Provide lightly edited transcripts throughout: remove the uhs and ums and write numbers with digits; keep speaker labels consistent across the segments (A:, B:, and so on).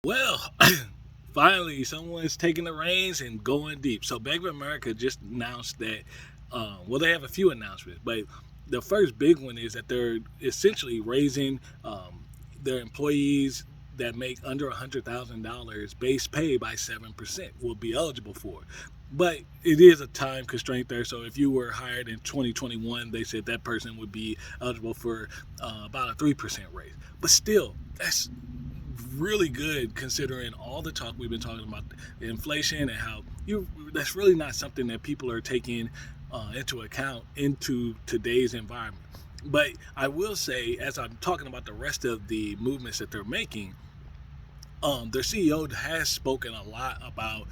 A: Well, finally, someone's taking the reins and going deep. So, Bank of America just announced that. Well, they have a few announcements, but the first big one is that they're essentially raising their employees that make under $100,000 base pay by 7% will be eligible for it. But it is a time constraint there. So if you were hired in 2021, they said that person would be eligible for about a 3% raise. But still, that's really good considering all the talk we've been talking about inflation and how that's really not something that people are taking into account into today's environment. But I will say, as I'm talking about the rest of the movements that they're making, their CEO has spoken a lot about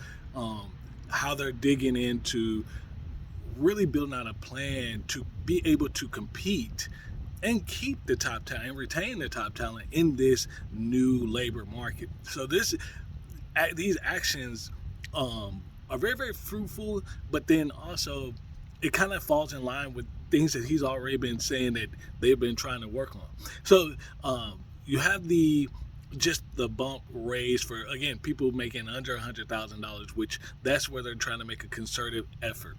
A: how they're digging into really building out a plan to be able to compete and keep the top talent and retain the top talent in this new labor market. So these actions are very, very fruitful, but then also it kind of falls in line with things that he's already been saying that they've been trying to work on. So you have the bump raised for, again, people making under $100,000, which that's where they're trying to make a concerted effort.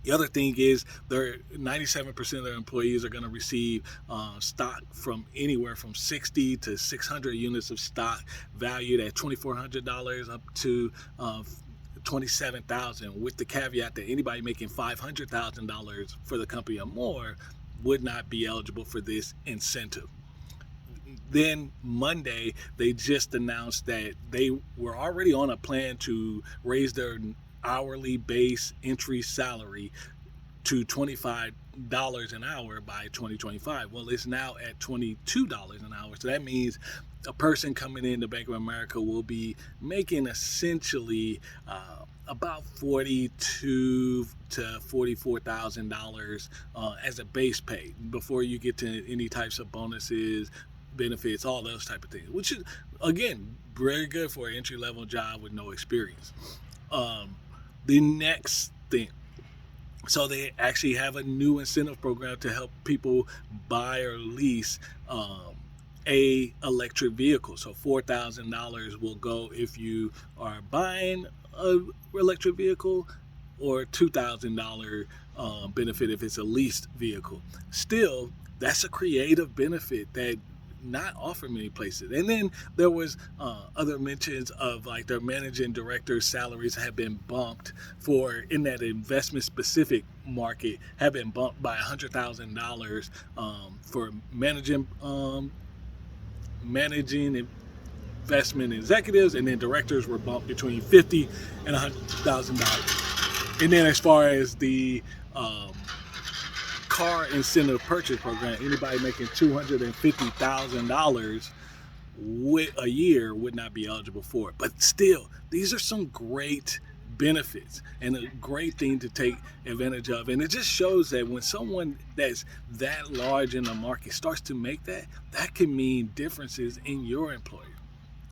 A: The other thing is, 97% of their employees are going to receive stock from anywhere from 60 to 600 units of stock valued at $2,400 up to $27,000, with the caveat that anybody making $500,000 for the company or more would not be eligible for this incentive. Then Monday, they just announced that they were already on a plan to raise their hourly base entry salary to $25 an hour by 2025. Well, it's now at $22 an hour. So that means a person coming into Bank of America will be making essentially about $42,000 to $44,000 as a base pay before you get to any types of bonuses, benefits, all those type of things, which is, again, very good for an entry-level job with no experience. The next thing, so they actually have a new incentive program to help people buy or lease a electric vehicle. So $4,000 will go if you are buying an electric vehicle, or $2,000 benefit if it's a leased vehicle. Still, that's a creative benefit that not offered many places. And then there was other mentions of, like, their managing director salaries have been bumped for, in that investment specific market, have been bumped by $100,000 for managing investment executives, and then directors were bumped between $50,000 and $100,000. And then as far as the car incentive purchase program, anybody making $250,000 a year would not be eligible for it. But still, these are some great benefits and a great thing to take advantage of. And it just shows that when someone that's that large in the market starts to make that can mean differences in your employer.